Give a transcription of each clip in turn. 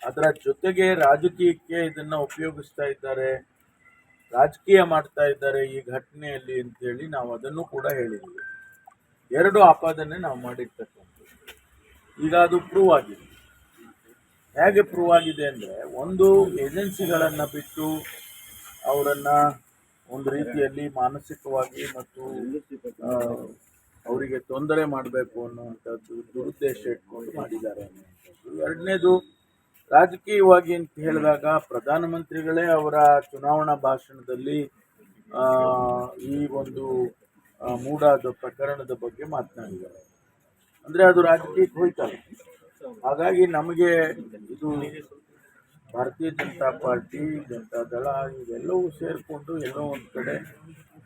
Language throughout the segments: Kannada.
ಅದರ ಜೊತೆಗೆ ರಾಜಕೀಯಕ್ಕೆ ಇದನ್ನ ಉಪಯೋಗಿಸ್ತಾ ಇದ್ದಾರೆ, ರಾಜಕೀಯ ಮಾಡ್ತಾ ಇದ್ದಾರೆ ಈ ಘಟನೆಯಲ್ಲಿ ಅಂತ ಹೇಳಿ ನಾವು ಅದನ್ನು ಕೂಡ ಹೇಳಿದ್ದೀವಿ. ಎರಡು ಆಪಾದನೆ ನಾವು ಮಾಡಿರ್ತಕ್ಕಂಥದ್ದು. ಈಗ ಅದು ಪ್ರೂವ್ ಆಗಿದೆ. ಹೇಗೆ ಪ್ರೂವ್ ಆಗಿದೆ ಅಂದರೆ, ಒಂದು ಏಜೆನ್ಸಿಗಳನ್ನು ಬಿಟ್ಟು ಅವರನ್ನು ಒಂದು ರೀತಿಯಲ್ಲಿ ಮಾನಸಿಕವಾಗಿ ಮತ್ತು ಅವರಿಗೆ ತೊಂದರೆ ಮಾಡಬೇಕು ಅನ್ನುವಂಥದ್ದು ದುರುದ್ದೇಶ ಇಟ್ಕೊಂಡು ಮಾಡಿದ್ದಾರೆ ಅನ್ನುವಂಥದ್ದು. ಎರಡನೇದು, ರಾಜಕೀಯವಾಗಿ ಅಂತ ಹೇಳಿದಾಗ ಪ್ರಧಾನಮಂತ್ರಿಗಳೇ ಅವರ ಚುನಾವಣಾ ಭಾಷಣದಲ್ಲಿ ಈ ಒಂದು ಮೂಡಾದ ಪ್ರಕರಣದ ಬಗ್ಗೆ ಮಾತನಾಡಿದ್ದಾರೆ. ಅಂದರೆ ಅದು ರಾಜಕೀಯಕ್ಕೆ ಹೋಯ್ತಲ್ಲ. ಹಾಗಾಗಿ ನಮಗೆ ಇದು ಭಾರತೀಯ ಜನತಾ ಪಾರ್ಟಿ, ಜನತಾದಳ ಇವೆಲ್ಲವೂ ಸೇರಿಕೊಂಡು ಎಲ್ಲೋ ಒಂದು ಕಡೆ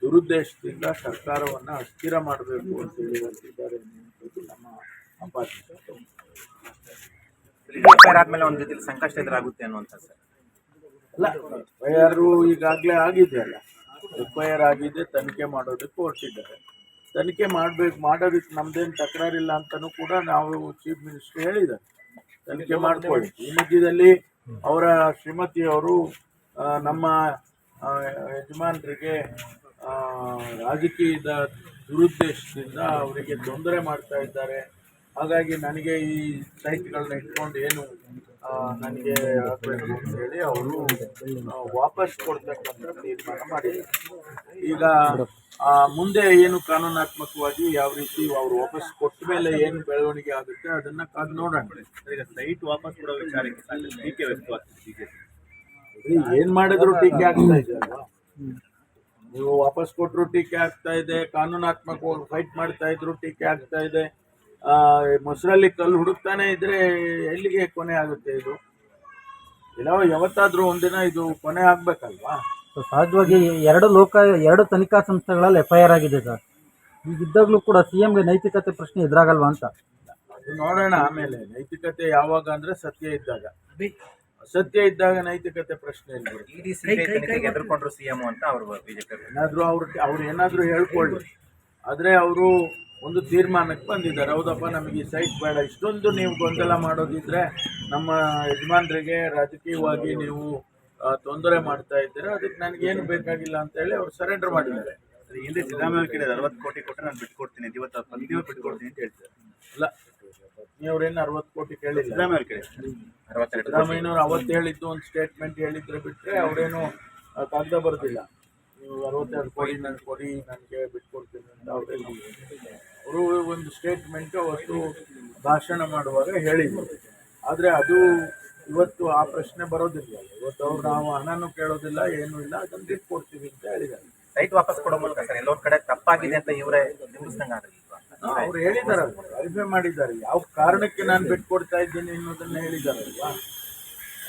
ದುರುದ್ದೇಶದಿಂದ ಸರ್ಕಾರವನ್ನು ಅಸ್ಥಿರ ಮಾಡಬೇಕು ಅಂತ ಹೇಳಿ ಹೊರಟಿದ್ದಾರೆ ಅನ್ನುವಂಥದ್ದು ನಮ್ಮ ಅಪಾರ್ಟ್ಮೆಂಟ್. ಆದ್ಮೇಲೆ ಒಂದು ರೀತಿಯಲ್ಲಿ ಸಂಕಷ್ಟ ಎದುರಾಗುತ್ತೆ ಅನ್ನುವಂಥ ಸರ್. ಅಲ್ಲ, FIR ಈಗಾಗಲೇ ಆಗಿದೆ ಅಲ್ಲ, FIR ಆಗಿದೆ, ತನಿಖೆ ಮಾಡೋದಕ್ಕೆ ಹೊರಟಿದ್ದಾರೆ. ತನಿಖೆ ಮಾಡೋದಕ್ಕೆ ನಮ್ದೇನು ತಕರಾರಿಲ್ಲ ಅಂತಲೂ ಕೂಡ ನಾವು ಚೀಫ್ ಮಿನಿಸ್ಟರ್ ಹೇಳಿದ್ದಾರೆ, ತನಿಖೆ ಮಾಡ್ಕೊಳ್ಳಿ. ಈ ಮಧ್ಯದಲ್ಲಿ ಅವರ ಶ್ರೀಮತಿಯವರು ನಮ್ಮ ಯಜಮಾನರಿಗೆ ರಾಜಕೀಯದ ದುರುದ್ದೇಶದಿಂದ ಅವರಿಗೆ ತೊಂದರೆ ಮಾಡ್ತಾ ಇದ್ದಾರೆ. ಹಾಗಾಗಿ ನನಗೆ ಈ ಸೈಟ್ಗಳನ್ನ ಇಟ್ಕೊಂಡು ಏನು ನನಗೆ ಆಗಬೇಕು ಅಂತ ಹೇಳಿ ಅವರು ವಾಪಸ್ ಕೊಡ್ತಕ್ಕಂಥ ತೀರ್ಮಾನ ಮಾಡಿದ್ದಾರೆ. ಈಗ ಮುಂದೆ ಏನು ಕಾನೂನಾತ್ಮಕವಾಗಿ ಯಾವ ರೀತಿ ಅವರು ವಾಪಸ್ ಕೊಟ್ಟ ಮೇಲೆ ಏನು ಬೆಳವಣಿಗೆ ಆಗುತ್ತೆ ಅದನ್ನ ಕಾದು ನೋಡೋಣ. ಈಗ ಸೈಟ್ ವಾಪಸ್ ಕೊಡೋ ವಿಚಾರಕ್ಕೆ ಟೀಕೆ ವ್ಯಕ್ತವಾಗ್ತದೆ. ಏನ್ ಮಾಡಿದ್ರು ಟೀಕೆ ಆಗ್ತಾ ಇದೆ ಅಲ್ವಾ? ನೀವು ವಾಪಸ್ ಕೊಟ್ಟರು ಟೀಕೆ ಆಗ್ತಾ ಇದೆ, ಕಾನೂನಾತ್ಮಕವಾಗಿ ಫೈಟ್ ಮಾಡ್ತಾ ಇದ್ರು ಟೀಕೆ ಆಗ್ತಾ ಇದೆ. ಮೊಸರಲ್ಲಿ ಕಲ್ಲು ಹುಡುಕ್ತಾನೆ ಇದ್ರೆ ಎಲ್ಲಿಗೆ ಕೊನೆ ಆಗುತ್ತೆ? ಇದು ಇಲ್ಲ, ಯಾವತ್ತಾದ್ರೂ ಒಂದಿನ ಇದು ಕೊನೆ ಆಗ್ಬೇಕಲ್ವಾ? ಸಹಜವಾಗಿ ಎರಡು ತನಿಖಾ ಸಂಸ್ಥೆಗಳಲ್ಲಿ FIR ಆಗಿದೆ ಸರ್. ಈಗಿದ್ದಾಗಲೂ ಕೂಡ CMಗೆ ನೈತಿಕತೆ ಪ್ರಶ್ನೆ ಎದುರಾಗಲ್ವಾ ಅಂತ ಅದು ನೋಡೋಣ. ಆಮೇಲೆ ನೈತಿಕತೆ ಯಾವಾಗ ಅಂದ್ರೆ ಸತ್ಯ ಇದ್ದಾಗ, ಅಸತ್ಯ ಇದ್ದಾಗ ನೈತಿಕತೆ ಪ್ರಶ್ನೆ ಇಲ್ಲ. ಎದುರ್ಕೊಂಡ್ರು CM ಅಂತ ಅವರು ಬಿಜೆಪಿ ಅವ್ರು ಏನಾದ್ರು ಹೇಳ್ಕೊಳ್ಳಿ, ಆದ್ರೆ ಅವರು ಒಂದು ತೀರ್ಮಾನಕ್ಕೆ ಬಂದಿದ್ದಾರೆ. ಹೌದಪ್ಪ, ನಮಗೆ ಈ ಸೈಟ್ ಬೇಡ, ಇಷ್ಟೊಂದು ನೀವು ಗೊಂದಲ ಮಾಡೋದಿದ್ರೆ, ನಮ್ಮ ಯಜಮಾನರಿಗೆ ರಾಜಕೀಯವಾಗಿ ನೀವು ತೊಂದರೆ ಮಾಡ್ತಾ ಇದ್ದೀರಾ, ಅದಕ್ಕೆ ನನಗೇನು ಬೇಕಾಗಿಲ್ಲ ಅಂತ ಹೇಳಿ ಅವ್ರು ಸರೆಂಡರ್ ಮಾಡಿದ್ದಾರೆ. ಹಿಂದೆ ಸಿದ್ದರಾಮಯ್ಯ ಕೇಳಿದ 60 ಕೋಟಿ ಕೊಟ್ಟರೆ ನಾನು ಬಿಟ್ಕೊಡ್ತೀನಿ, ಇವತ್ತು ಪತ್ನಿಯವರು ಬಿಟ್ಕೊಡ್ತೀನಿ ಅಂತ ಹೇಳ್ತಾರೆ. ಅಲ್ಲ, ಪತ್ನಿಯವ್ರೇನು 60 ಕೋಟಿ ಕೇಳಿಲ್ಲ. ಸಿದ್ದರಾಮಯ್ಯ ಕೇಳಿದ್ರು. ಸಿದ್ದರಾಮಯ್ಯನವ್ರು ಅವತ್ತು ಹೇಳಿದ್ದು ಒಂದು ಸ್ಟೇಟ್ಮೆಂಟ್ ಹೇಳಿದ್ರೆ ಬಿಟ್ಟರೆ ಅವರೇನು ಕಾಗದ ಬರೆದಿಲ್ಲ. ನೀವು 62 ಕೋಟಿ ನನಗೆ ಕೊಡಿ, ನನಗೆ ಬಿಟ್ಕೊಡ್ತೀನಿ ಅಂತ ಅವರೇನು. ಅವರು ಒಂದು ಸ್ಟೇಟ್ಮೆಂಟ್ ಅವತ್ತು ಭಾಷಣ ಮಾಡುವಾಗ ಹೇಳಿದ್ರು. ಆದರೆ ಅದು ಇವತ್ತು ಆ ಪ್ರಶ್ನೆ ಬರೋದಿಲ್ಲ. ಇವತ್ತು ಅವ್ರು ನಾವು ಹಣನೂ ಕೇಳೋದಿಲ್ಲ, ಏನೂ ಇಲ್ಲ, ಅದನ್ನು ಬಿಟ್ಕೊಡ್ತೀವಿ ಅಂತ ಹೇಳಿದ್ದಾರೆ. ಸೈಟ್ ವಾಪಸ್ ಕೊಡೋ ಮೂಲಕ ಸರ್ ಎಲ್ಲೊಂದು ಕಡೆ ತಪ್ಪಾಗಿದೆ ಅಂತ ಇವರೇ ಅವ್ರು ಹೇಳಿದಾರಲ್ಲ, ವೆರಿಫೈ ಮಾಡಿದ್ದಾರೆ, ಯಾವ ಕಾರಣಕ್ಕೆ ನಾನು ಬಿಟ್ಕೊಡ್ತಾ ಇದ್ದೀನಿ ಅನ್ನೋದನ್ನ ಹೇಳಿದಾರಲ್ವಾ.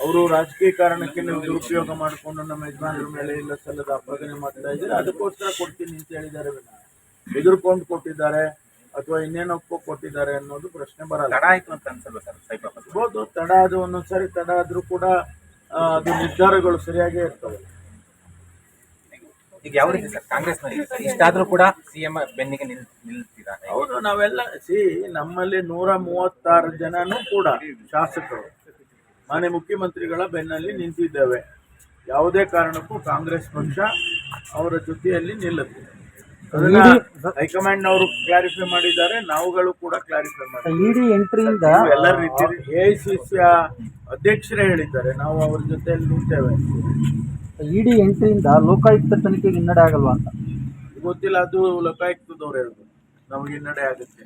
ಅವರು ರಾಜಕೀಯ ಕಾರಣಕ್ಕೆ ನೀವು ದುರುಪಯೋಗ ಮಾಡಿಕೊಂಡು ನಮ್ಮ ಯಜಮಾನರ ಮೇಲೆ ಇಲ್ಲ ಸಲ್ಲದ ಅಪಾದನೆ ಮಾಡ್ತಾ ಇದ್ದಾರೆ, ಅದಕ್ಕೋಸ್ಕರ ಕೊಡ್ತೀನಿ ಅಂತ ಹೇಳಿದ್ದಾರೆ. ಎದುರ್ಕೊಂಡು ಕೊಟ್ಟಿದ್ದಾರೆ ಅಥವಾ ಇನ್ನೇನೊಪ್ಪೋ ಕೊಟ್ಟಿದ್ದಾರೆ ಅನ್ನೋದು ಪ್ರಶ್ನೆ ಬರಲ್ಲ. ತಡ ಆಯ್ತು ಅಂತ ಅನ್ಸಲ್ವ ಸರ್ ಸೈಟ್ ವಾಪಸ್? ಹೌದು, ತಡ ಅದು ಒಂದೊಂದ್ಸರಿ ತಡ ಆದ್ರೂ ಕೂಡ ಅದು ನಿರ್ಧಾರಗಳು ಸರಿಯಾಗೇ ಇರ್ತವೆ. ಈಗ ಯಾವ ರೀತಿ ಸರ್ ಕಾಂಗ್ರೆಸ್ನಲ್ಲಿ ಇಷ್ಟಾದ್ರೂ ಕೂಡ CM ಬೆನ್ನಿಗೆ ನಿಲ್ತಿದ್ದಾರೆ? ಹೌದು, ನಾವೆಲ್ಲ ನಮ್ಮಲ್ಲಿ 136 ಜನನೂ ಕೂಡ ಶಾಸಕರು ಮಾನ್ಯ ಮುಖ್ಯಮಂತ್ರಿಗಳ ಬೆನ್ನಲ್ಲಿ ನಿಂತಿದ್ದೇವೆ. ಯಾವುದೇ ಕಾರಣಕ್ಕೂ ಕಾಂಗ್ರೆಸ್ ಪಕ್ಷ ಅವರ ಜೊತೆಯಲ್ಲಿ ನಿಲ್ಲುತ್ತೆ. ಹೈಕಮಾಂಡ್ ಅವರು ಕ್ಲಾರಿಫೈ ಮಾಡಿದ್ದಾರೆ, ನಾವುಗಳು ಕೂಡ ಕ್ಲಾರಿಫೈ ಮಾಡಿದ್ದೇವೆ. ಎಲ್ಲರ ರೀತಿ AICC ಅಧ್ಯಕ್ಷರೇ ಹೇಳಿದ್ದಾರೆ, ನಾವು ಅವ್ರ ಜೊತೆಯಲ್ಲಿ ನಿಂತೇವೆ. ED ಎಂಟ್ರಿಯಿಂದ ಲೋಕಾಯುಕ್ತ ತನಿಖೆಗೆ ಹಿನ್ನಡೆ ಆಗಲ್ವಾ ಅಂತ ಗೊತ್ತಿಲ್ಲ, ಅದು ಲೋಕಾಯುಕ್ತದವ್ರು ಹೇಳ್ಬೋದು, ನಮಗೆ ಹಿನ್ನಡೆ ಆಗುತ್ತೆ.